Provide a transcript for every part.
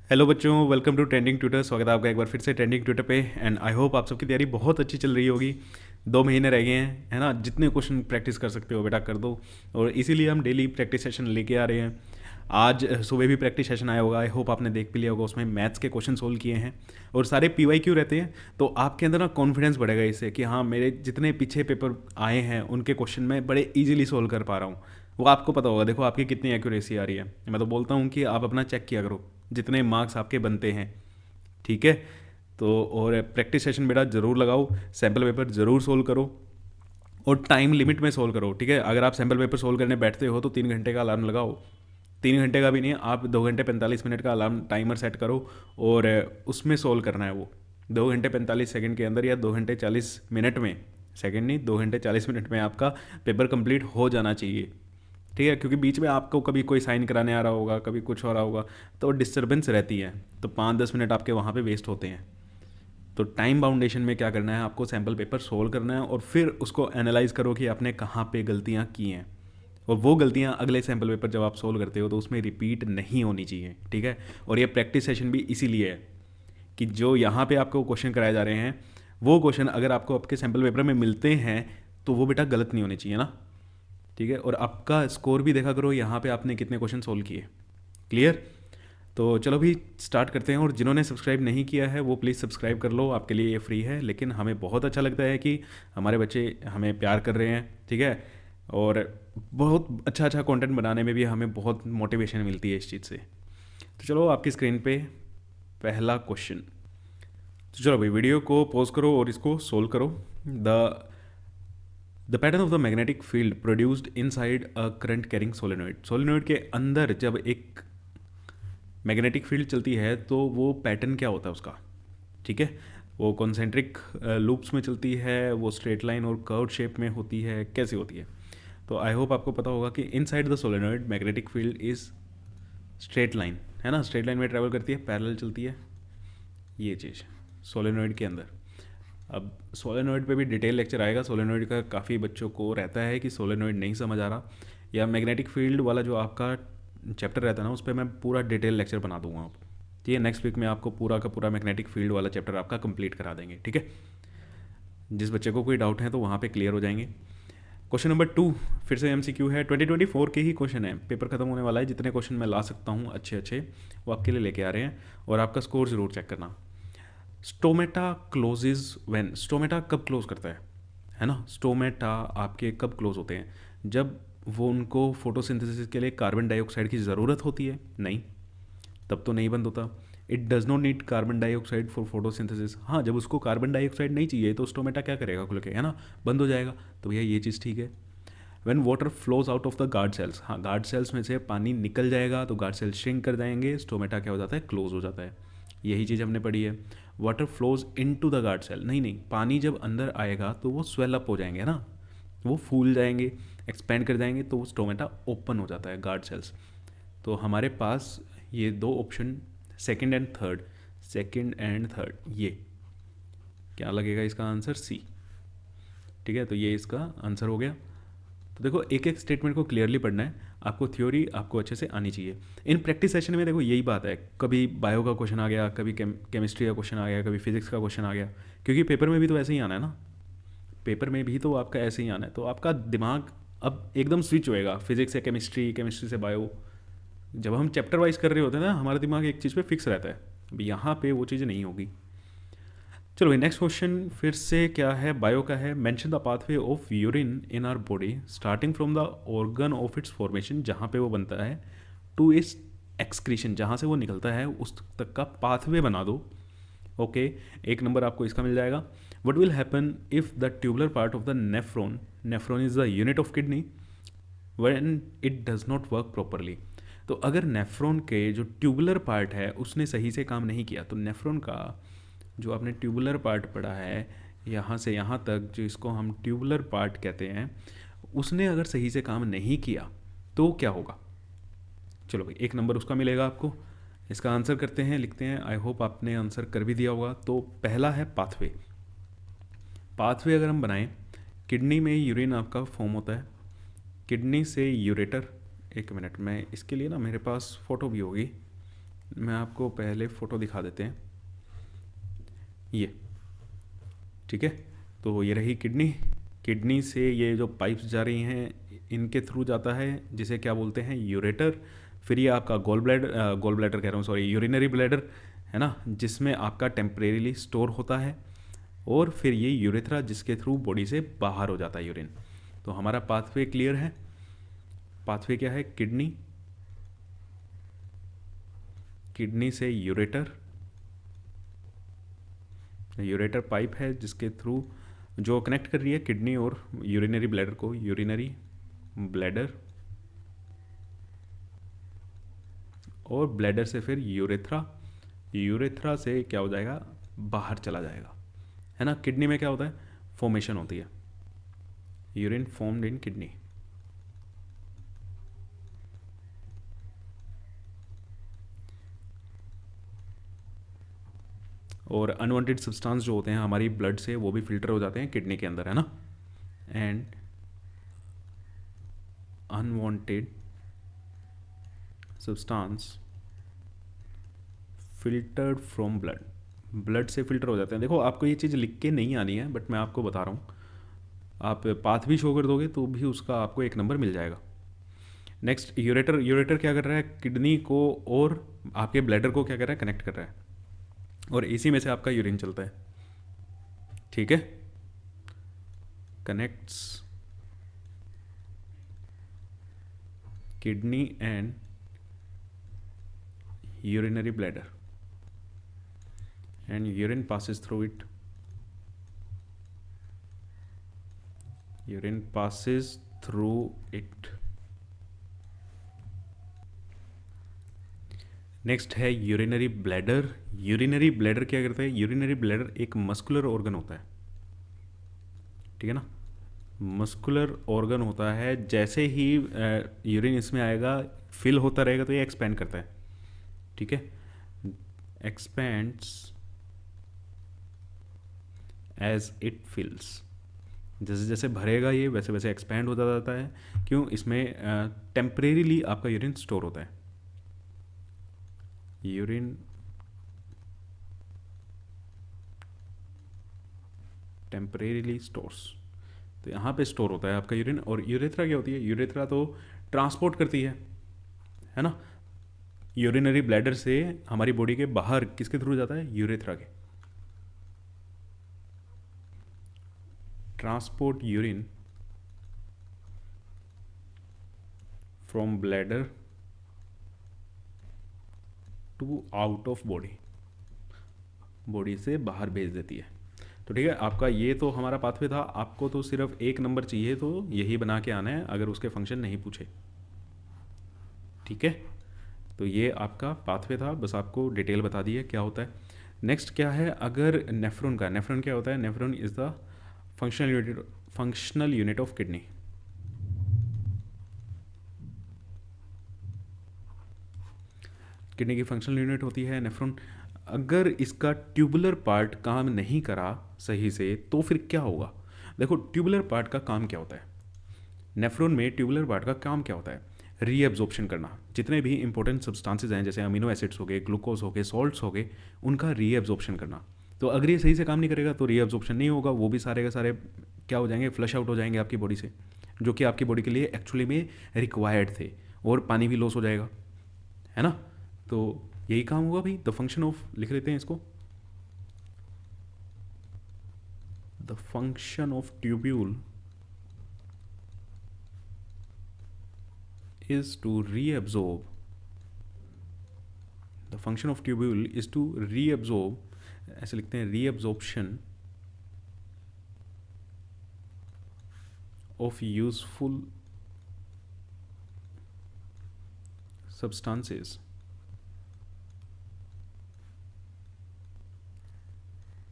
Hello बच्चों, welcome to trending tutor. स्वागत है आपका एक बार फिर से ट्रेंडिंग ट्यूटर पे। एंड आई होप आप सबकी तैयारी बहुत अच्छी चल रही होगी। 2 महीने रह गए हैं, है ना। जितने क्वेश्चन प्रैक्टिस कर सकते हो बेटा कर दो। और इसीलिए हम डेली प्रैक्टिस सेशन लेके आ रहे हैं। आज सुबह भी प्रैक्टिस सेशन आया होगा, आई होप आपने देख भी लिया होगा। उसमें मैथ्स के क्वेश्चन सोल्व किए हैं और सारे PYQ रहते हैं। तो आपके अंदर ना कॉन्फिडेंस बढ़ेगा इससे कि हाँ, मेरे जितने पीछे पेपर आए हैं उनके क्वेश्चन मैं बड़े ईजिली सोल्व कर पा रहा हूँ। वो आपको पता होगा, देखो आपकी कितनी एक्यूरेसी आ रही है। मैं तो बोलता हूँ कि आप अपना चेक किया करो जितने मार्क्स आपके बनते हैं, ठीक है। तो और प्रैक्टिस सेशन बेटा ज़रूर लगाओ, सैम्पल पेपर ज़रूर सोल्व करो और टाइम लिमिट में सोल्व करो, ठीक है। अगर आप सैम्पल पेपर सोल्व करने बैठते हो तो 3 घंटे का अलार्म लगाओ। 3 घंटे का भी नहीं, आप 2 घंटे 45 मिनट का अलार्म टाइमर सेट करो और उसमें सोल्व करना है वो 2 घंटे 45 सेकंड के अंदर या 2 घंटे 40 मिनट में। सेकंड नहीं, 2 घंटे 40 मिनट में आपका पेपर कंप्लीट हो जाना चाहिए, ठीक है। क्योंकि बीच में आपको कभी कोई साइन कराने आ रहा होगा, कभी कुछ हो रहा होगा, तो डिस्टर्बेंस रहती है। तो 5-10 मिनट आपके वहाँ पे वेस्ट होते हैं। तो टाइम बाउंडेशन में क्या करना है, आपको सैम्पल पेपर सोल्व करना है और फिर उसको एनालाइज करो कि आपने कहाँ पे गलतियाँ की हैं। और वो गलतियाँ अगले सैम्पल पेपर जब आप सोल्व करते हो तो उसमें रिपीट नहीं होनी चाहिए, ठीक है। और ये प्रैक्टिस सेशन भी इसीलिए है कि जो यहाँ पे आपको क्वेश्चन कराए जा रहे हैं वो क्वेश्चन अगर आपको आपके सैम्पल पेपर में मिलते हैं तो वो बेटा गलत नहीं होने चाहिए ना, ठीक है। और आपका स्कोर भी देखा करो यहाँ पे आपने कितने क्वेश्चन सोल्व किए। क्लियर। तो चलो भी स्टार्ट करते हैं। और जिन्होंने सब्सक्राइब नहीं किया है वो प्लीज़ सब्सक्राइब कर लो, आपके लिए ये फ्री है। लेकिन हमें बहुत अच्छा लगता है कि हमारे बच्चे हमें प्यार कर रहे हैं, ठीक है। और बहुत अच्छा अच्छा कंटेंट बनाने में भी हमें बहुत मोटिवेशन मिलती है इस चीज़ से। तो चलो आपकी स्क्रीन पे पहला क्वेश्चन। तो चलो भाई वीडियो को पॉज करो और इसको सोल्व करो। The pattern of the magnetic field produced inside a current carrying solenoid. Solenoid के अंदर जब एक मैग्नेटिक फील्ड चलती है तो वो पैटर्न क्या होता है उसका, ठीक है। वो कॉन्सेंट्रिक लूप्स में चलती है, वो स्ट्रेट लाइन और कर्व शेप में होती है, कैसे होती है। तो आई होप आपको पता होगा कि inside the solenoid magnetic field is straight line, है ना। स्ट्रेट लाइन में ट्रैवल करती है, पैरेलल चलती है, ये चीज़ सोलेनोइड के अंदर। अब सोलेनोइड पे भी डिटेल लेक्चर आएगा। सोलेनोइड का काफ़ी बच्चों को रहता है कि सोलेनोइड नहीं समझ आ रहा, या मैग्नेटिक फील्ड वाला जो आपका चैप्टर रहता है ना, उस पर मैं पूरा डिटेल लेक्चर बना दूंगा आप, ठीक है। नेक्स्ट वीक में आपको पूरा का पूरा मैग्नेटिक फील्ड वाला चैप्टर आपका कंप्लीट करा देंगे, ठीक है। जिस बच्चे को कोई डाउट है तो वहाँ पे क्लियर हो जाएंगे। क्वेश्चन नंबर 2 फिर से MCQ है, 2024 के ही क्वेश्चन है। पेपर खत्म होने वाला है, जितने क्वेश्चन मैं ला सकता हूँ अच्छे अच्छे वो आपके लिए लेके आ रहे हैं। और आपका स्कोर ज़रूर चेक करना। Stomata closes when. स्टोमेटा कब क्लोज करता है ना। स्टोमेटा आपके कब क्लोज होते हैं, जब वो उनको फोटोसिंथेसिस के लिए कार्बन डाइऑक्साइड की ज़रूरत होती है, नहीं तब तो नहीं बंद होता। It does not need carbon dioxide for photosynthesis. हाँ, जब उसको कार्बन डाइऑक्साइड नहीं चाहिए तो स्टोमेटा क्या करेगा, खुल के, है ना, बंद हो जाएगा। तो भैया ये चीज़ ठीक है। When water flows out of the guard cells, हाँ गार्ड सेल्स में से पानी निकल जाएगा तो गार्ड सेल्स श्रिंक कर जाएंगे, स्टोमेटा क्या हो जाता है, क्लोज हो जाता है। यही चीज़ हमने पढ़ी है। Water flows into the guard cell, नहीं नहीं, पानी जब अंदर आएगा तो वो स्वेल अप हो जाएंगे, है ना, वो फूल जाएंगे, एक्सपेंड कर जाएंगे, तो वो स्टोमेटा ओपन हो जाता है, गार्ड सेल्स। तो हमारे पास ये दो option, second and third, second and third, ये क्या लगेगा इसका आंसर, सी, ठीक है। तो ये इसका आंसर हो गया। तो देखो एक एक स्टेटमेंट को क्लियरली पढ़ना है आपको, थ्योरी आपको अच्छे से आनी चाहिए। इन प्रैक्टिस सेशन में देखो यही बात है, कभी बायो का क्वेश्चन आ गया, कभी केमिस्ट्री का क्वेश्चन आ गया, कभी फिजिक्स का क्वेश्चन आ गया, क्योंकि पेपर में भी तो ऐसे ही आना है ना। पेपर में भी तो आपका ऐसे ही आना है, तो आपका दिमाग अब एकदम स्विच होएगा, फिजिक्स से केमिस्ट्री, केमिस्ट्री से बायो। जब हम चैप्टर वाइज कर रहे होते हैं ना, हमारा दिमाग एक चीज़ पे फिक्स रहता है। अब यहाँ पे वो चीज़ नहीं होगी। चलो नेक्स्ट क्वेश्चन फिर से क्या है, बायो का है। Mention the pathway of urine in our body starting from the organ of its formation, जहाँ पे वो बनता है, टू इट्स एक्सक्रीशन, जहाँ से वो निकलता है उस तक का पाथवे बना दो। ओके, एक नंबर आपको इसका मिल जाएगा। What will happen if the tubular part of the nephron, nephron is the unit of kidney, when it does not work properly. तो अगर नेफ्रॉन के जो ट्यूबुलर पार्ट है उसने सही से काम नहीं किया, तो नेफ्रॉन का जो आपने ट्यूबुलर पार्ट पढ़ा है यहाँ से यहाँ तक, जो इसको हम ट्यूबुलर पार्ट कहते हैं, उसने अगर सही से काम नहीं किया तो क्या होगा। चलो भाई एक नंबर उसका मिलेगा आपको। इसका आंसर करते हैं, लिखते हैं। आई होप आपने आंसर कर भी दिया होगा। तो पहला है पाथवे। पाथवे अगर हम बनाएं, किडनी में यूरिन आपका फॉर्म होता है, किडनी से यूरेटर, एक मिनट, मैं इसके लिए ना मेरे पास फ़ोटो भी होगी, मैं आपको पहले फ़ोटो दिखा देते हैं, ये ठीक है। तो ये रही किडनी, किडनी से ये जो पाइप्स जा रही हैं इनके थ्रू जाता है, जिसे क्या बोलते हैं, यूरेटर। फिर ये आपका गोल ब्लैडर कह रहा हूँ, सॉरी, यूरिनरी ब्लैडर है ना, जिसमें आपका टेम्परेरीली स्टोर होता है। और फिर ये यूरेथ्रा, जिसके थ्रू बॉडी से बाहर हो जाता है यूरिन। तो हमारा पाथवे क्लियर है। पाथवे क्या है, किडनी, किडनी से यूरेटर, यूरेटर पाइप है जिसके थ्रू जो कनेक्ट कर रही है किडनी और यूरिनरी ब्लैडर को, यूरिनरी ब्लैडर, और ब्लैडर से फिर यूरेथ्रा, यूरेथ्रा से क्या हो जाएगा, बाहर चला जाएगा, है ना। किडनी में क्या होता है, फॉर्मेशन होती है, यूरिन फॉर्म्ड इन किडनी। और अनवांटेड सब्सटेंस जो होते हैं हमारी ब्लड से, वो भी फिल्टर हो जाते हैं किडनी के अंदर, है ना। And unwanted substance filtered from blood, blood से फिल्टर हो जाते हैं। देखो आपको ये चीज़ लिख के नहीं आनी है, बट मैं आपको बता रहा हूँ, आप पाथ भी शो कर दोगे तो भी उसका आपको एक नंबर मिल जाएगा। नेक्स्ट यूरेटर, यूरेटर क्या कर रहा है, किडनी को और आपके ब्लैडर को क्या कर रहा है, कनेक्ट कर रहा है, और इसी में से आपका यूरिन चलता है, ठीक है। Connects kidney and urinary bladder and urine passes through it, urine passes through it. Next है यूरिनरी ब्लैडर। यूरिनरी ब्लैडर क्या करता है, यूरिनरी ब्लैडर एक मस्कुलर ऑर्गन होता है, ठीक है ना, मस्कुलर ऑर्गन होता है। जैसे ही यूरिन इसमें आएगा, फिल होता रहेगा तो ये एक्सपेंड करता है, ठीक है, एक्सपेंड्स एज इट फिल्स, जैसे जैसे भरेगा ये वैसे वैसे एक्सपेंड होता जाता है। क्यों, इसमें टेम्परेरीली आपका यूरिन स्टोर होता है, यूरिन टेम्परेरीली स्टोर्स, तो यहाँ पे स्टोर होता है आपका यूरिन। और यूरेथ्रा क्या होती है, यूरेथ्रा तो ट्रांसपोर्ट करती है ना। यूरिनरी ब्लैडर से हमारी बॉडी के बाहर किसके थ्रू जाता है, यूरेथ्रा के। Transport urine from bladder to out of body, body से बाहर भेज देती है। तो ठीक है, आपका ये तो हमारा पाथवे था। आपको तो सिर्फ एक नंबर चाहिए, तो यही बना के आना है अगर उसके फंक्शन नहीं पूछे, ठीक है। तो ये आपका पाथवे था, बस आपको डिटेल बता दी है क्या होता है। नेक्स्ट क्या है, अगर नेफ्रॉन का, नेफ्रॉन क्या होता है, nephron is the functional unit of kidney. Kidney की फंक्शनल यूनिट होती है नेफ्रॉन। अगर इसका ट्यूबुलर पार्ट काम नहीं करा सही से तो फिर क्या होगा। देखो ट्यूबुलर पार्ट का काम क्या होता है, नेफ्रॉन में ट्यूबुलर पार्ट का काम क्या होता है, रीएब्जॉर्प्शन करना। जितने भी इंपॉर्टेंट सब्सटेंसेज हैं, जैसे अमीनो एसिड्स हो गए, ग्लूकोज हो गए, सॉल्ट्स हो गए, उनका रीएब्जॉर्प्शन करना। तो अगर ये सही से काम नहीं करेगा तो रीएब्जॉर्प्शन नहीं होगा, वो भी सारे के सारे क्या हो जाएंगे, फ्लश आउट हो जाएंगे आपकी बॉडी से, जो कि आपकी बॉडी के लिए एक्चुअली में रिक्वायर्ड थे। और पानी भी लॉस हो जाएगा, है ना। तो यही काम होगा भाई। द फंक्शन ऑफ, लिख लेते हैं इसको, the function of tubule is to reabsorb, the function of tubule is to reabsorb, ऐसे लिखते हैं, reabsorption of useful substances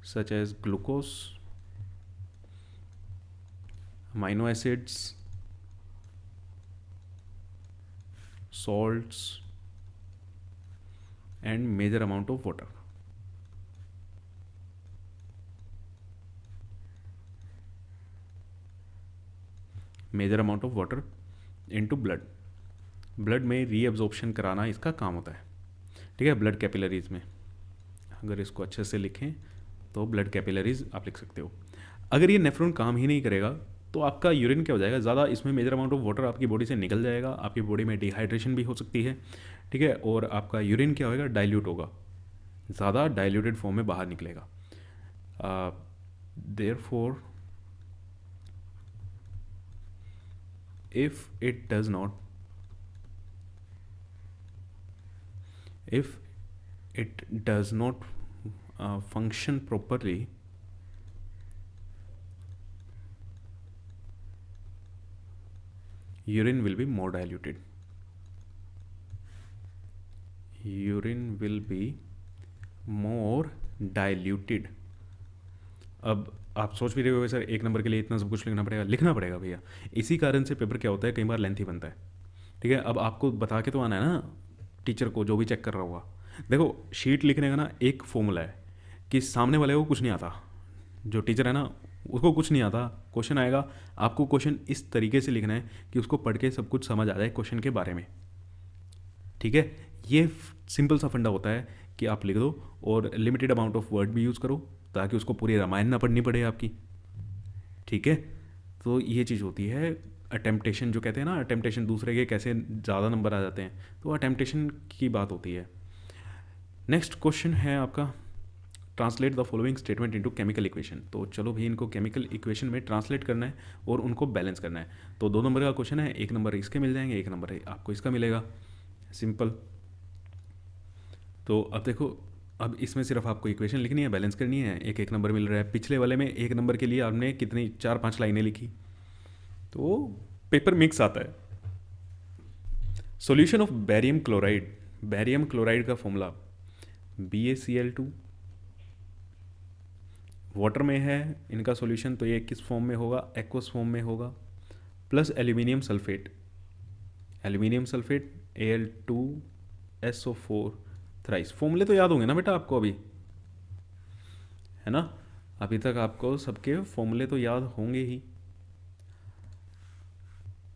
such as glucose, amino acids, salts and major amount of water। Major amount of water into blood, blood में reabsorption कराना इसका काम होता है, ठीक है, ब्लड कैपिलरीज में अगर इसको अच्छे से लिखें तो ब्लड कैपिलरीज आप लिख सकते हो। अगर ये नेफ्रॉन काम ही नहीं करेगा तो आपका यूरिन क्या हो जाएगा, ज़्यादा इसमें मेजर अमाउंट ऑफ वाटर आपकी बॉडी से निकल जाएगा, आपकी बॉडी में डिहाइड्रेशन भी हो सकती है, ठीक है, और आपका यूरिन क्या होगा, डाइल्यूट होगा, ज़्यादा डाइल्यूटेड फॉर्म में बाहर निकलेगा। Therefore if it does not if it does not function properly, urine will be more diluted, urine will be more diluted। अब आप सोच भी रहे हो सर एक नंबर के लिए इतना सब कुछ लिखना पड़ेगा, लिखना पड़ेगा भैया, इसी कारण से पेपर क्या होता है कई बार लेंथी बनता है, ठीक है। अब आपको बता के तो आना है ना टीचर को, जो भी चेक कर रहा होगा। देखो शीट लिखने का ना एक फॉर्मूला है कि सामने वाले को कुछ नहीं आता, जो टीचर है ना उसको कुछ नहीं आता, क्वेश्चन आएगा, आपको क्वेश्चन इस तरीके से लिखना है कि उसको पढ़ के सब कुछ समझ आ जाए क्वेश्चन के बारे में, ठीक है। ये सिंपल सा फंडा होता है कि आप लिख दो और लिमिटेड अमाउंट ऑफ वर्ड भी यूज़ करो ताकि उसको पूरी रामायण ना पढ़नी पड़े आपकी, ठीक है। तो ये चीज़ होती है अटेम्पटेशन, जो कहते हैं ना अटेम्पटेशन, दूसरे के कैसे ज़्यादा नंबर आ जाते हैं, तो अटेम्पटेशन की बात होती है। नेक्स्ट क्वेश्चन है आपका translate the following statement into chemical equation. तो चलो भाई इनको केमिकल इक्वेशन में ट्रांसलेट करना है और उनको बैलेंस करना है। तो 2 नंबर का क्वेश्चन है, 1 नंबर इसके मिल जाएंगे, 1 नंबर आपको इसका मिलेगा, सिंपल। तो अब देखो, अब इसमें सिर्फ आपको इक्वेशन लिखनी है, बैलेंस करनी है, 1 नंबर मिल रहा है। पिछले वाले में 1 नंबर के लिए आपने कितनी 4-5 लाइनें लिखी, तो पेपर मिक्स आता है। Solution of barium chloride, barium chloride का फॉर्मूला BaCl2, वाटर में है इनका सॉल्यूशन, तो ये किस फॉर्म में होगा, एक्वस फॉर्म में होगा, plus aluminium sulphate, aluminium sulphate Al2SO4 thrice. फॉर्मूले तो याद होंगे ना बेटा आपको अभी, है ना, अभी तक आपको सबके फॉर्मूले तो याद होंगे ही।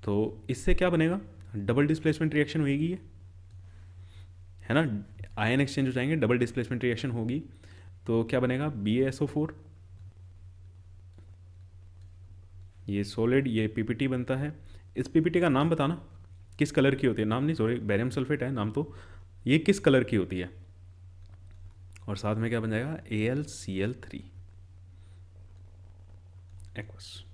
तो इससे क्या बनेगा, डबल डिस्प्लेसमेंट रिएक्शन होगी ये, है ना, आयन एक्सचेंज हो जाएंगे, डबल डिस्प्लेसमेंट रिएक्शन होगी, तो क्या बनेगा BaSO4, ये सॉलिड, ये PPT बनता है। इस PPT का नाम बताना किस कलर की होती है, नाम नहीं सॉरी, बैरियम सल्फेट है नाम, तो ये किस कलर की होती है, और साथ में क्या बन जाएगा AlCl3 एक्वस।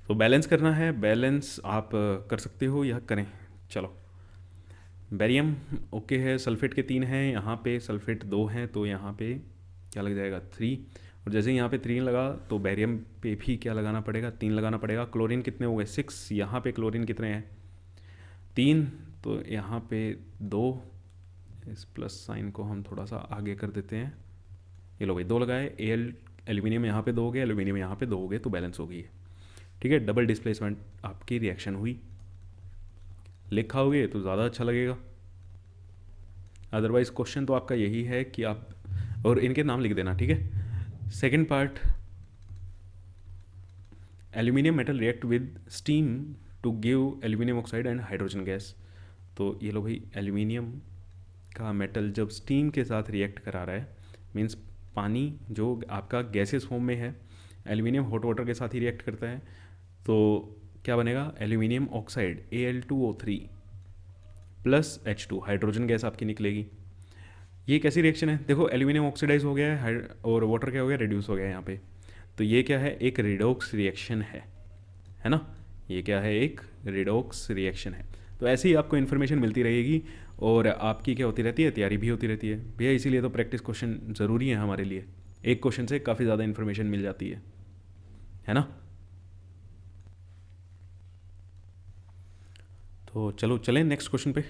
तो बैलेंस करना है, बैलेंस आप कर सकते हो या करें, चलो। बैरियम ओके है, सल्फेट के 3 हैं, यहाँ पे सल्फेट 2 हैं, तो यहाँ पे क्या लग जाएगा 3, और जैसे यहाँ पे 3 लगा तो बैरियम पे भी क्या लगाना पड़ेगा, 3 लगाना पड़ेगा। क्लोरीन कितने हो गए 6, यहाँ पे क्लोरीन कितने हैं 3, तो यहाँ पे 2, इस प्लस साइन को हम थोड़ा सा आगे कर देते हैं, ये लो भाई 2 लगाए, एल्यूमिनियम यहाँ पे 2 हो गए, एल्यूमिनियम यहाँ पे 2 हो गए, तो बैलेंस हो गई है, ठीक है। डबल डिस्प्लेसमेंट आपकी रिएक्शन हुई, लिखाओगे तो ज़्यादा अच्छा लगेगा, अदरवाइज क्वेश्चन तो आपका यही है कि आप, और इनके नाम लिख देना, ठीक है। Second part, aluminium metal react with steam to give aluminium oxide and hydrogen gas. तो ये लो भाई, एल्यूमिनियम का मेटल जब स्टीम के साथ रिएक्ट करा रहा है, मीन्स पानी जो आपका गैसेस फॉर्म में है, एल्यूमिनियम हॉट वाटर के साथ ही रिएक्ट करता है, तो क्या बनेगा aluminium oxide Al2O3 plus H2, hydrogen gas आपकी निकलेगी। ये कैसी रिएक्शन है, देखो एल्यूमिनियम ऑक्सीडाइज हो गया है और वाटर क्या हो गया, रिड्यूस हो गया है यहाँ पे, तो ये क्या है, एक रिडॉक्स रिएक्शन है ना, ये क्या है, एक रिडॉक्स रिएक्शन है। तो ऐसे ही आपको इन्फॉर्मेशन मिलती रहेगी और आपकी क्या होती रहती है, तैयारी भी होती रहती है भैया, इसीलिए तो प्रैक्टिस क्वेश्चन ज़रूरी है हमारे लिए, एक क्वेश्चन से काफ़ी ज़्यादा इन्फॉर्मेशन मिल जाती है ना। तो चलो चलें नेक्स्ट क्वेश्चन पे।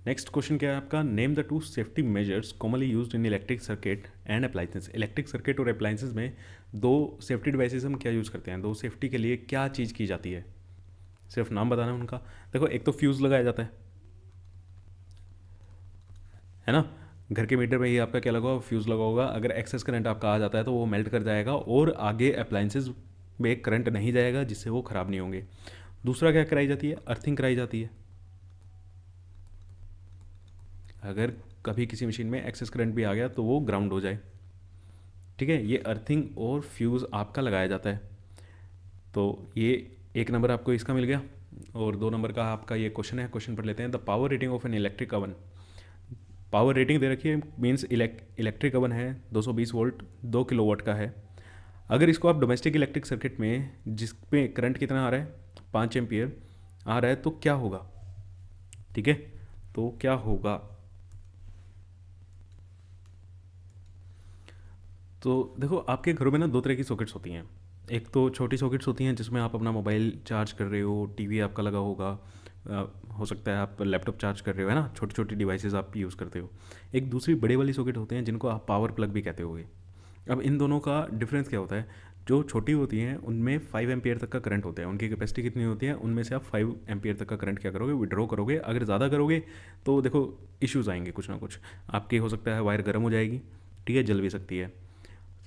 नेक्स्ट क्वेश्चन क्या है आपका, name the 2 safety measures commonly used in electric circuit and appliances. Electric circuit और अप्लाइंसेस में 2 सेफ्टी डिवाइसेस हम क्या यूज़ करते हैं, 2 सेफ्टी के लिए क्या चीज़ की जाती है, सिर्फ नाम बताना उनका। देखो एक तो फ्यूज़ लगाया जाता है ना, घर के मीटर में ही आपका क्या लगा होगा, फ्यूज़ लगा होगा, अगर एक्सेस करंट आपका आ जाता है तो वो मेल्ट कर जाएगा और आगे अप्लाइंसेस में करंट नहीं जाएगा, जिससे वो ख़राब नहीं होंगे। दूसरा क्या कराई जाती है, अर्थिंग कराई जाती है, अगर कभी किसी मशीन में एक्सेस करंट भी आ गया तो वो ग्राउंड हो जाए। ठीक है, ये अर्थिंग और फ्यूज़ आपका लगाया जाता है। तो ये एक नंबर आपको इसका मिल गया। और 2 नंबर का आपका ये क्वेश्चन है, क्वेश्चन पढ़ लेते हैं। The power rating of an electric oven. Power rating दे रखी है, मीन्स इलेक्ट्रिक अवन है 220 वोल्ट 2 किलोवाट का है। अगर इसको आप डोमेस्टिक इलेक्ट्रिक सर्किट में जिस पे करंट कितना आ रहा है 5 एम्पियर आ रहा है तो क्या होगा। ठीक है, तो क्या होगा, तो देखो आपके घरों में ना 2 तरह की सॉकेट्स होती हैं। एक तो छोटी सॉकेट्स होती हैं जिसमें आप अपना मोबाइल चार्ज कर रहे हो, टीवी आपका लगा होगा, हो सकता है आप लैपटॉप चार्ज कर रहे हो, है ना, छोटी छोटी डिवाइसेस आप यूज़ करते हो। एक दूसरी बड़े वाली सॉकेट होते हैं जिनको आप पावर प्लग भी कहते होगे। अब इन दोनों का डिफरेंस क्या होता है, जो छोटी होती हैं उनमें 5 एम्पियर तक का करंट होता है, उनकी कैपेसिटी कितनी होती है, उनमें से आप 5 एम्पियर तक का करंट क्या करोगे, विड्रॉ करोगे। अगर ज़्यादा करोगे तो देखो इश्यूज़ आएंगे कुछ ना कुछ, आपकी हो सकता है वायर गर्म हो जाएगी, ठीक है, जल भी सकती है।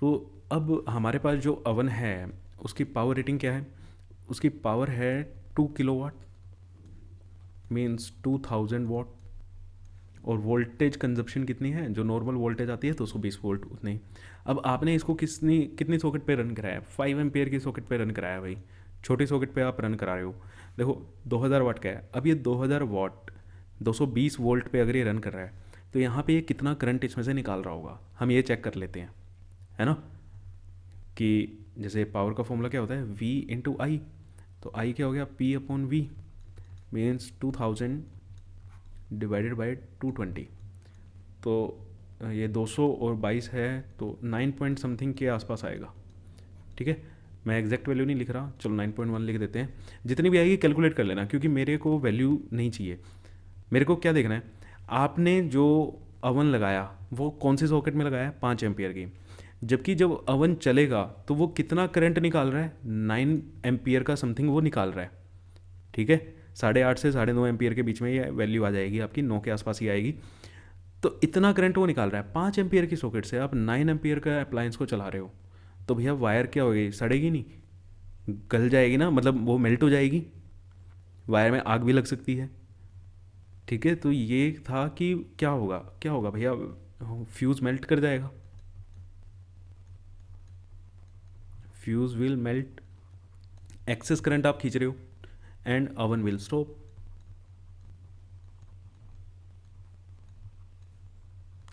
तो अब हमारे पास जो अवन है उसकी पावर रेटिंग क्या है, उसकी पावर है 2 किलोवाट, मीन्स 2000 वाट। और वोल्टेज कंजप्शन कितनी है, जो नॉर्मल वोल्टेज आती है 220 वोल्ट उतनी। अब आपने इसको कितनी कितनी सॉकेट पे रन कराया, 5 एम्पियर की सॉकेट पे रन कराया भाई, छोटी सॉकेट पे आप रन करा रहे हो। देखो 2000 वाट का है, अब ये 2000 वाट 220 वोल्ट पे अगर ये रन कर रहा है तो यहाँ पे ये कितना करंट इसमें से निकाल रहा होगा, हम ये चेक कर लेते हैं, है ना। कि जैसे पावर का फॉर्मूला क्या होता है, V इंटू आई। तो आई क्या हो गया, P/V, मीन्स 2000 डिवाइडेड बाई 220। तो ये 200 और 22 है तो 9 पॉइंट समथिंग के आसपास आएगा। ठीक है, मैं एग्जैक्ट वैल्यू नहीं लिख रहा, चलो 9.1 लिख देते हैं। जितनी भी आएगी कैलकुलेट कर लेना, क्योंकि मेरे को वैल्यू नहीं चाहिए। मेरे को क्या देखना है, आपने जो अवन लगाया वो कौन सी सॉकेट में लगाया है, 5 एम्पियर की, जबकि जब अवन चलेगा तो वो कितना करंट निकाल रहा है, 9 एम्पियर का समथिंग वो निकाल रहा है। ठीक है, 8.5 से 9.5 एम्पियर के बीच में ये वैल्यू आ जाएगी आपकी, 9 के आसपास ही आएगी। तो इतना करंट वो निकाल रहा है, 5 एम्पियर की सॉकेट से आप 9 एम्पियर का अप्लायंस को चला रहे हो, तो भैया वायर क्या होगी, सड़ेगी नहीं, गल जाएगी ना, मतलब वो मेल्ट हो जाएगी, वायर में आग भी लग सकती है। ठीक है, तो ये था कि क्या होगा, क्या होगा भैया, फ्यूज़ मेल्ट कर जाएगा, fuse will melt, excess current आप खींच रहे हो and oven will stop.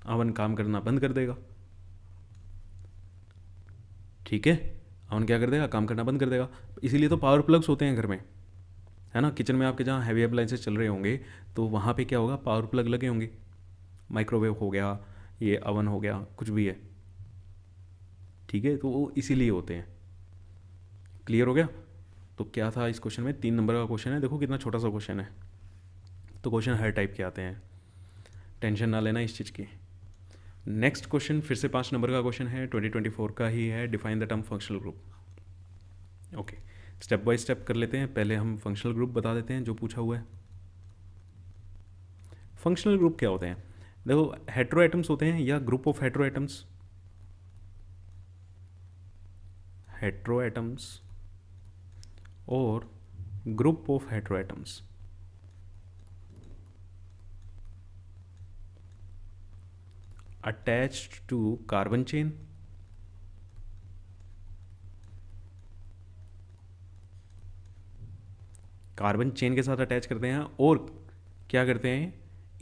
Oven काम करना बंद कर देगा। ठीक है, अवन क्या कर देगा, काम करना बंद कर देगा। इसीलिए तो पावर प्लग्स होते हैं घर में, है ना। किचन में आपके जहाँ हैवी अप्लाइंसेस चल रहे होंगे तो वहाँ पे क्या होगा, पावर प्लग लगे होंगे, माइक्रोवेव हो गया, ये अवन हो गया, कुछ भी है। ठीक है, तो वो इसीलिए होते हैं। क्लियर हो गया। तो क्या था इस क्वेश्चन में, 3 नंबर का क्वेश्चन है, देखो कितना छोटा सा क्वेश्चन है। तो क्वेश्चन हर टाइप के आते हैं, टेंशन ना लेना इस चीज़ की। नेक्स्ट क्वेश्चन फिर से 5 नंबर का क्वेश्चन है, 2024 का ही है, define the term functional group. Okay, step by step कर लेते हैं। पहले हम फंक्शनल ग्रुप बता देते हैं जो पूछा हुआ है। फंक्शनल ग्रुप क्या होते हैं, देखो हेट्रो एटम्स होते हैं या group of hetero atoms, hetero atoms और group of hetero atoms. Attached to carbon chain, carbon chain के साथ अटैच करते हैं और क्या करते हैं,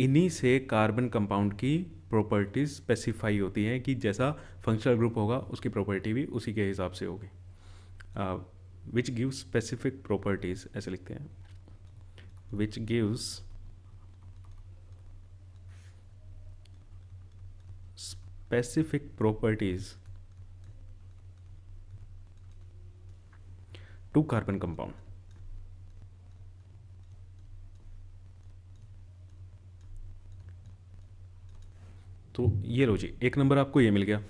इन्हीं से कार्बन कंपाउंड की प्रॉपर्टीज स्पेसिफाई होती हैं कि जैसा फंक्शनल ग्रुप होगा उसकी प्रॉपर्टी भी उसी के हिसाब से होगी। विच गिव्स स्पेसिफिक प्रॉपर्टीज, ऐसे लिखते हैं, which gives specific properties to carbon compound. तो ये लो जी, 1 नंबर आपको ये मिल गया।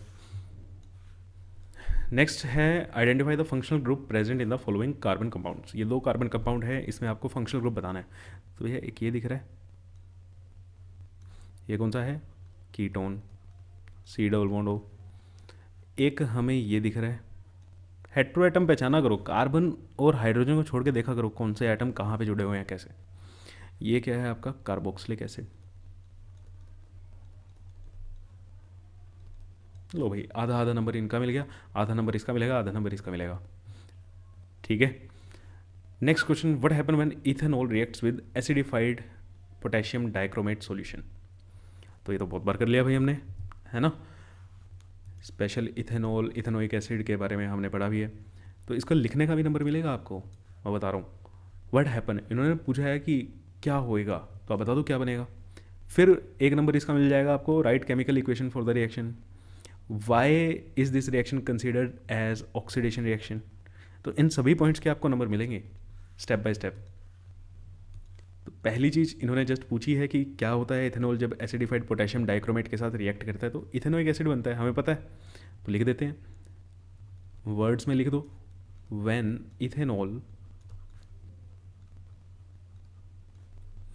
नेक्स्ट है identify the functional group present in the following carbon compounds. ये 2 कार्बन कंपाउंड है, इसमें आपको फंक्शनल ग्रुप बताना है। तो भैया एक ये दिख रहा है, ये कौन सा है, ketone, C double bond O। एक हमें ये दिख रहा है, हेट्रो एटम पहचाना करो, कार्बन और हाइड्रोजन को छोड़ के देखा करो कौन से एटम कहाँ पे जुड़े हुए हैं कैसे। ये क्या है आपका, कार्बोक्सिलिक एसिड। लो भाई, आधा आधा नंबर इनका मिल गया, आधा नंबर इसका मिलेगा, आधा नंबर इसका मिलेगा। ठीक है। Next question, what happen when ethanol reacts with acidified potassium dichromate solution. तो ये तो बहुत बार कर लिया भाई हमने, है ना। स्पेशल इथेनॉल, इथेनोइक एसिड के बारे में हमने पढ़ा भी है। तो इसका लिखने का भी नंबर मिलेगा आपको, मैं बता रहा हूँ। व्हाट हैपन, इन्होंने पूछा है कि क्या होएगा, तो आप बता दो क्या बनेगा। फिर एक नंबर इसका मिल जाएगा आपको, write chemical equation for the reaction. Why is this reaction considered as oxidation reaction. तो इन सभी पॉइंट्स के आपको नंबर मिलेंगे स्टेप बाय स्टेप। तो पहली चीज़ इन्होंने जस्ट पूछी है कि क्या होता है इथेनॉल जब एसिडिफाइड पोटेशियम डाइक्रोमेट के साथ रिएक्ट करता है, तो इथेनोइक एसिड बनता है, हमें पता है। तो लिख देते हैं, वर्ड्स में लिख दो, when ethanol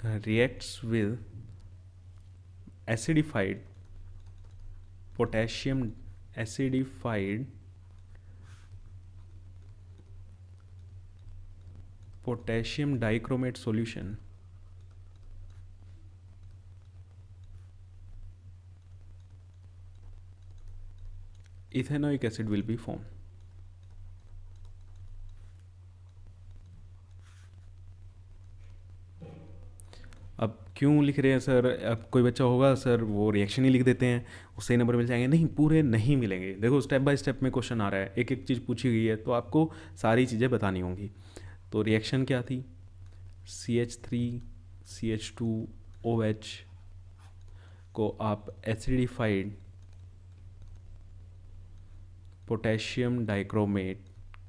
reacts with acidified potassium acidified potassium dichromate solution, ethanoic acid will be form. अब क्यों लिख रहे हैं सर, अब कोई बच्चा होगा सर वो रिएक्शन ही लिख देते हैं उससे ही नंबर मिल जाएंगे, नहीं, पूरे नहीं मिलेंगे। देखो स्टेप बाय स्टेप में क्वेश्चन आ रहा है, एक एक चीज़ पूछी गई है, तो आपको सारी चीज़ें बतानी होंगी। तो रिएक्शन क्या थी, CH3CH2OH को आप एसिडिफाइड पोटेशियम डाइक्रोमेट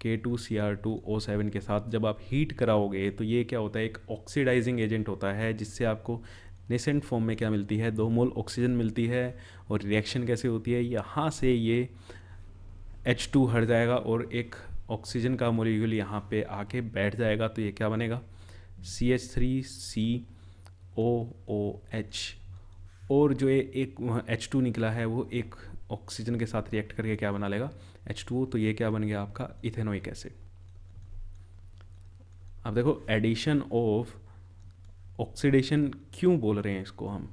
K2Cr2O7 के साथ जब आप हीट कराओगे, तो ये क्या होता है, एक ऑक्सीडाइजिंग एजेंट होता है, जिससे आपको नेसेंट फॉर्म में क्या मिलती है, 2 मोल ऑक्सीजन मिलती है। और रिएक्शन कैसे होती है, यहाँ से ये H2 हट जाएगा और एक ऑक्सीजन का मोलिक्यूल यहाँ पे आके बैठ जाएगा, तो ये क्या बनेगा, CH3COOH। और जो ये एक H2 निकला है वो एक ऑक्सीजन के साथ रिएक्ट करके क्या बना लेगा, H2O। तो ये क्या बन गया आपका, इथेनोइक एसिड। अब देखो एडिशन ऑफ ऑक्सीडेशन क्यों बोल रहे हैं इसको हम,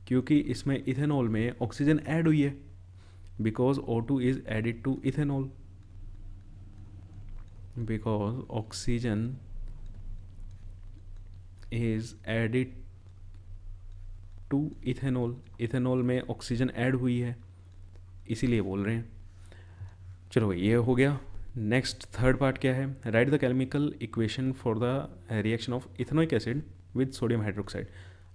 क्योंकि इसमें इथेनॉल में ऑक्सीजन ऐड हुई है, because O2 is added to ethanol, because oxygen is added to ethanol, ethanol में ऑक्सीजन ऐड हुई है, इसीलिए बोल रहे हैं। चलो भाई ये हो गया। नेक्स्ट थर्ड पार्ट क्या है, right the chemical equation for the reaction of ethanoic acid with sodium hydroxide.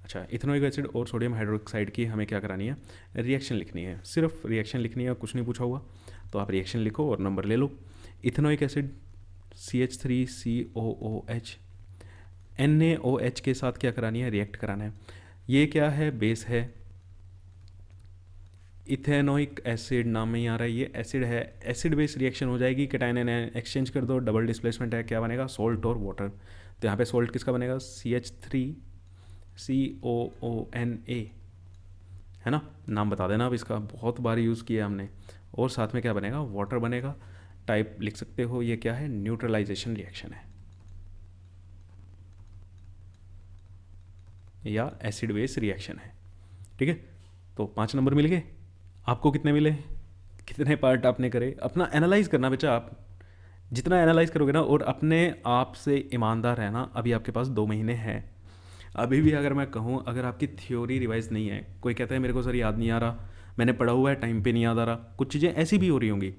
अच्छा, इथेनोइक एसिड और सोडियम हाइड्रोक्साइड की हमें क्या करानी है, रिएक्शन लिखनी है, सिर्फ रिएक्शन लिखनी है, कुछ नहीं पूछा हुआ। तो आप रिएक्शन लिखो और नंबर ले लो। इथेनोइक एसिड CH3COOH, NaOH के साथ क्या करानी है, रिएक्ट कराना है। ये क्या है, बेस है, इथेनोइक एसिड नाम में ही आ रहा है, ये एसिड है, एसिड बेस रिएक्शन हो जाएगी, कैटायन एनायन एक्सचेंज कर दो, डबल डिस्प्लेसमेंट है, क्या बनेगा, सॉल्ट और वाटर। तो यहाँ पे सॉल्ट किसका बनेगा, CH3COONA, है ना, नाम बता देना अब इसका, बहुत बार यूज़ किया हमने। और साथ में क्या बनेगा, वाटर बनेगा। टाइप लिख सकते हो, ये क्या है, न्यूट्रलाइजेशन रिएक्शन है या एसिड बेस रिएक्शन है। ठीक है, तो 5 नंबर मिल गए आपको। कितने मिले, कितने पार्ट आपने करे, अपना एनालाइज करना बेटा। आप जितना एनालाइज करोगे ना और अपने आप से ईमानदार रहना। अभी आपके पास 2 महीने हैं। अभी भी अगर मैं कहूँ, अगर आपकी थ्योरी रिवाइज नहीं है, कोई कहता है मेरे को सर याद नहीं आ रहा, मैंने पढ़ा हुआ है, टाइम पे नहीं याद आ रहा, कुछ चीज़ें ऐसी भी हो रही होंगी,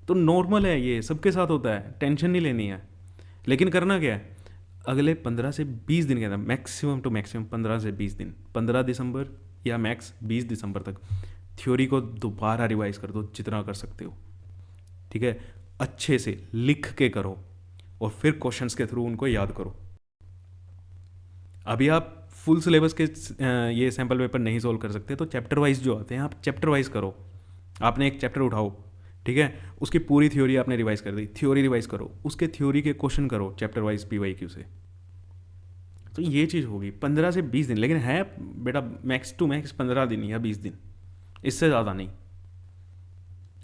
तो नॉर्मल है, ये सबके साथ होता है, टेंशन नहीं लेनी है। लेकिन करना क्या है, अगले 15 से 20 दिन के अंदर, मैक्सिमम टू मैक्सिमम 15 से 20 दिन, 15 दिसंबर या मैक्स 20 दिसंबर तक थ्योरी को दोबारा रिवाइज कर दो जितना कर सकते हो। ठीक है, अच्छे से लिख के करो और फिर क्वेश्चंस के थ्रू उनको याद करो। अभी आप फुल सिलेबस के ये सैम्पल पेपर नहीं सोल्व कर सकते, तो चैप्टर वाइज जो आते हैं आप चैप्टर वाइज करो। आपने एक चैप्टर उठाओ, ठीक है, उसकी पूरी थ्योरी आपने रिवाइज कर दी, थ्योरी रिवाइज करो, उसके थ्योरी के क्वेश्चन करो चैप्टर वाइज PYQ से। तो ये चीज़ होगी 15 से 20 दिन, लेकिन है बेटा मैक्स टू मैक्स 15 दिन या 20 दिन, इससे ज़्यादा नहीं।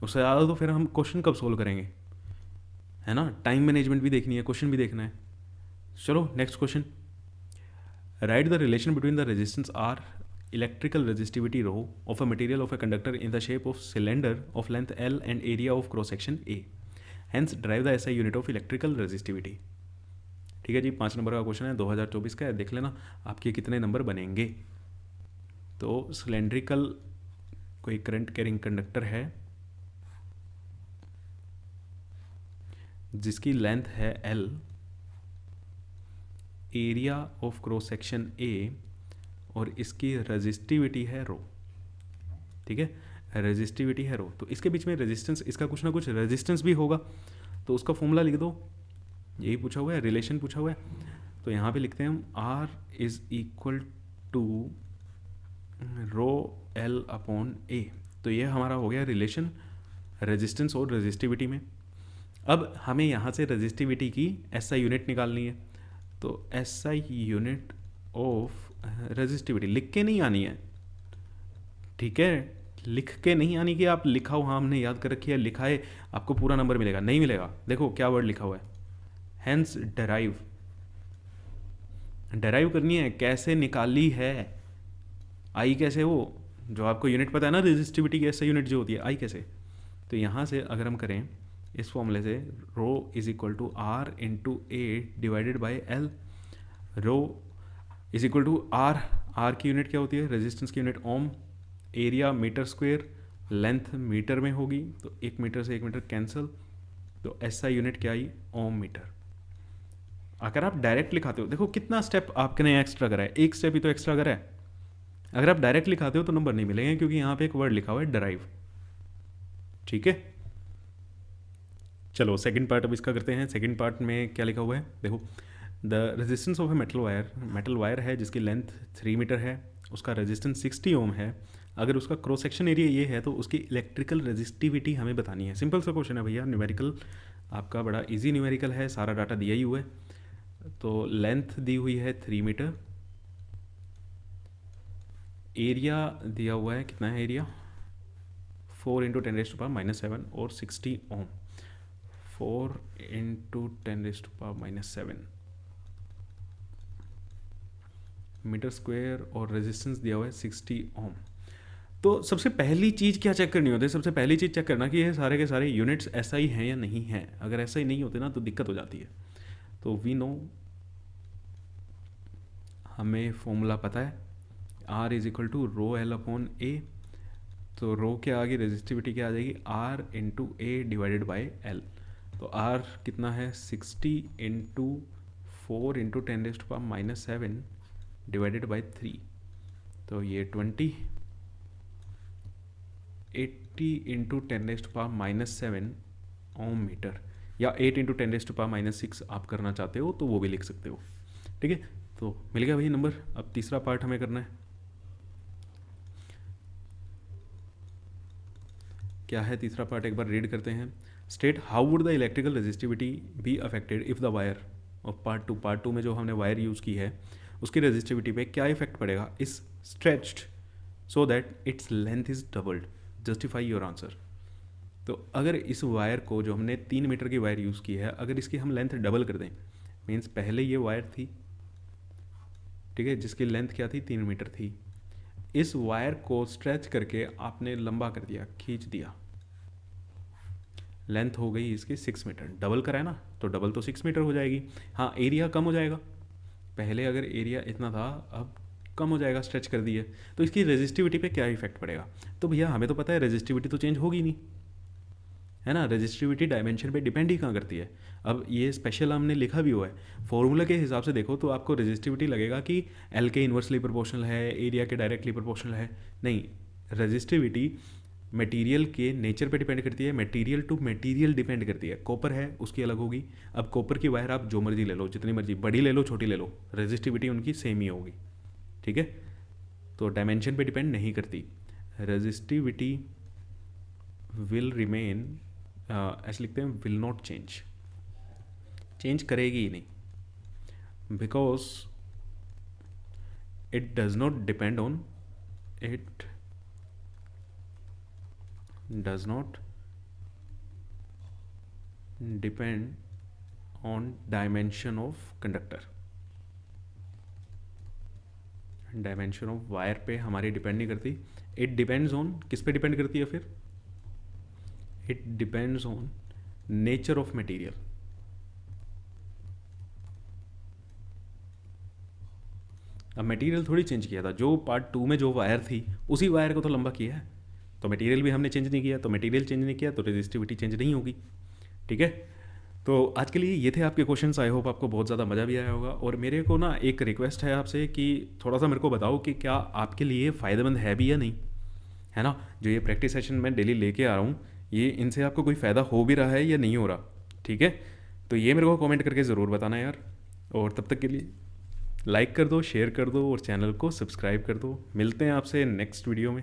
उससे ज़्यादा तो फिर हम क्वेश्चन कब सोल्व करेंगे, है ना। टाइम मैनेजमेंट भी देखनी है, क्वेश्चन भी देखना है। चलो next question, right the relation between the resistance R electrical resistivity rho of a material of a conductor in the shape of cylinder of length L and area of cross section A. Hence derive the SI unit of electrical resistivity. ठीक है जी, 5 number का question है, 2024 का है, देख लेना आपके कितने नंबर बनेंगे। तो सिलेंड्रिकल कोई करंट कैरिंग कंडक्टर है जिसकी लेंथ है L, area of cross section A और इसकी रेजिस्टिविटी है रो। ठीक है, रेजिस्टिविटी है रो, तो इसके बीच में रेजिस्टेंस, इसका कुछ ना कुछ रेजिस्टेंस भी होगा, तो उसका फॉर्मूला लिख दो, यही पूछा हुआ है, रिलेशन पूछा हुआ है। तो यहाँ पे लिखते हैं हम R is equal to rho L upon A। तो ये हमारा हो गया रिलेशन रेजिस्टेंस और रेजिस्टिविटी में। अब हमें यहाँ से रेजिस्टिविटी की SI यूनिट निकालनी है, तो SI यूनिट ऑफ रेजिस्टिविटी लिख के नहीं आनी है, ठीक है, लिख के नहीं आनी कि आप लिखाओ, हाँ हमने याद कर रखी है, लिखा है, आपको पूरा नंबर मिलेगा, नहीं मिलेगा। देखो क्या वर्ड लिखा हुआ है, हेंस डेराइव, डेराइव करनी है, कैसे निकाली है, आई कैसे, वो जो आपको यूनिट पता है ना रेजिस्टिविटी की, SI यूनिट जो होती है, आई कैसे। तो यहाँ से अगर हम करें इस फॉर्मूले से, rho is equal to R into A divided by L, rho is equal to R की यूनिट क्या होती है, रेजिस्टेंस की unit ohm, area metre square, length metre में होगी, तो 1 मीटर से 1 मीटर कैंसिल, तो SI यूनिट क्या आई, ओम मीटर। अगर आप डायरेक्ट लिखाते हो, देखो कितना स्टेप आपने एक्स्ट्रा करा है, एक स्टेप ही तो एक्स्ट्रा करा है। अगर आप डायरेक्ट लिखाते हो तो नंबर नहीं मिलेंगे, क्योंकि यहाँ पे एक वर्ड लिखा हुआ है डराइव। ठीक है, चलो सेकंड पार्ट अब इसका करते हैं। सेकंड पार्ट में क्या लिखा हुआ है, देखो, the resistance of a metal wire है जिसकी लेंथ 3 मीटर है, उसका रेजिस्टेंस 60 ओम है, अगर उसका क्रॉस सेक्शन एरिया ये है तो उसकी इलेक्ट्रिकल रेजिस्टिविटी हमें बतानी है। सिंपल सा क्वेश्चन है भैया, न्यूमेरिकल आपका बड़ा इजी न्यूमेरिकल है, सारा डाटा दिया ही हुआ है। तो लेंथ दी हुई है 3 मीटर, एरिया दिया हुआ है, कितना है एरिया, 4 इंटू 10⁻⁻7 और 60 ओम, 4 इंटू 10⁻⁻7 मीटर स्क्वायर, और रेजिस्टेंस दिया हुआ है 60 ओम। तो सबसे पहली चीज़ क्या चेक करनी होती है, सबसे पहली चीज़ चेक करना कि ये सारे के सारे यूनिट्स SI हैं या नहीं हैं। अगर SI नहीं होते ना तो दिक्कत हो जाती है। तो वी नो, हमें फॉर्मूला पता है, R is equal to rho L upon A, तो रो के आगे रेजिस्टिविटी क्या आ जाएगी, R into A divided by L। तो R कितना है, 60 इंटू 4 इंटू 10⁻⁻7 डिवाइडेड बाई 3, तो ये 20, 80 इंटू 10⁻⁻7 ओम मीटर, या 8 इंटू 10⁻⁻6 आप करना चाहते हो तो वो भी लिख सकते हो। ठीक है, तो मिल गया भाई नंबर। अब तीसरा पार्ट हमें करना है, क्या है तीसरा पार्ट, एक बार रीड करते हैं। State how would the electrical resistivity be affected if the wire, और पार्ट टू में जो हमने वायर यूज़ की है उसकी रेजिस्टिविटी पे क्या इफेक्ट पड़ेगा, is stretched so that its length is doubled, justify your answer. तो अगर इस वायर को, जो हमने 3 मीटर की वायर यूज़ की है, अगर इसकी हम लेंथ डबल कर दें, मीन्स पहले ये वायर थी, ठीक है, जिसकी लेंथ क्या थी, 3 मीटर थी, इस वायर को स्ट्रेच करके आपने लंबा कर दिया, खींच दिया, लेंथ हो गई इसकी 6 मीटर, डबल करा है ना, तो डबल तो 6 मीटर हो जाएगी। हाँ, एरिया कम हो जाएगा, पहले अगर एरिया इतना था अब कम हो जाएगा, स्ट्रेच कर दिए, तो इसकी रेजिस्टिविटी पे क्या इफेक्ट पड़ेगा। तो भैया हमें तो पता है रेजिस्टिविटी तो चेंज होगी नहीं, है ना, रेजिस्टिविटी डायमेंशन पे डिपेंड ही कहाँ करती है। अब ये स्पेशल हमने लिखा भी हुआ है, फॉर्मूला के हिसाब से देखो तो आपको रेजिस्टिविटी लगेगा कि L के इन्वर्सली प्रोपोर्शनल है, एरिया के डायरेक्टली प्रोपोर्शनल है। नहीं, रेजिस्टिविटी मटेरियल के नेचर पे डिपेंड करती है, मटेरियल टू मटेरियल डिपेंड करती है। कॉपर है उसकी अलग होगी, अब कॉपर की वायर आप जो मर्जी ले लो, जितनी मर्जी बड़ी ले लो छोटी ले लो, रेजिस्टिविटी उनकी सेम ही होगी। ठीक है, तो डायमेंशन पे डिपेंड नहीं करती, रेजिस्टिविटी विल रिमेन, ऐसे लिखते हैं, विल नॉट चेंज, चेंज करेगी ही नहीं, because it does not depend on, it does not depend on dimension of conductor। Dimension of wire पे हमारी डिपेंड नहीं करती, इट डिपेंड्स ऑन, किस पे डिपेंड करती है फिर? It depends on nature of material. अब मटेरियल थोड़ी चेंज किया था, जो पार्ट 2 में जो वायर थी उसी वायर को तो लंबा किया है, तो मटेरियल भी हमने चेंज नहीं किया, तो मटेरियल चेंज नहीं किया तो रेजिस्टिविटी चेंज नहीं होगी। ठीक है, तो आज के लिए ये थे आपके क्वेश्चंस। आई होप आपको बहुत ज़्यादा मज़ा भी आया होगा। और मेरे को ना एक रिक्वेस्ट है आपसे कि थोड़ा सा मेरे को बताओ कि क्या आपके लिए फ़ायदेमंद है भी या नहीं, है ना? जो ये प्रैक्टिस सेशन मैं डेली लेके आ रहा हूँ, ये इनसे आपको कोई फ़ायदा हो भी रहा है या नहीं हो रहा? ठीक है, तो ये मेरे को कमेंट करके ज़रूर बताना यार। और तब तक के लिए लाइक कर दो, शेयर कर दो और चैनल को सब्सक्राइब कर दो। मिलते हैं आपसे नेक्स्ट वीडियो में।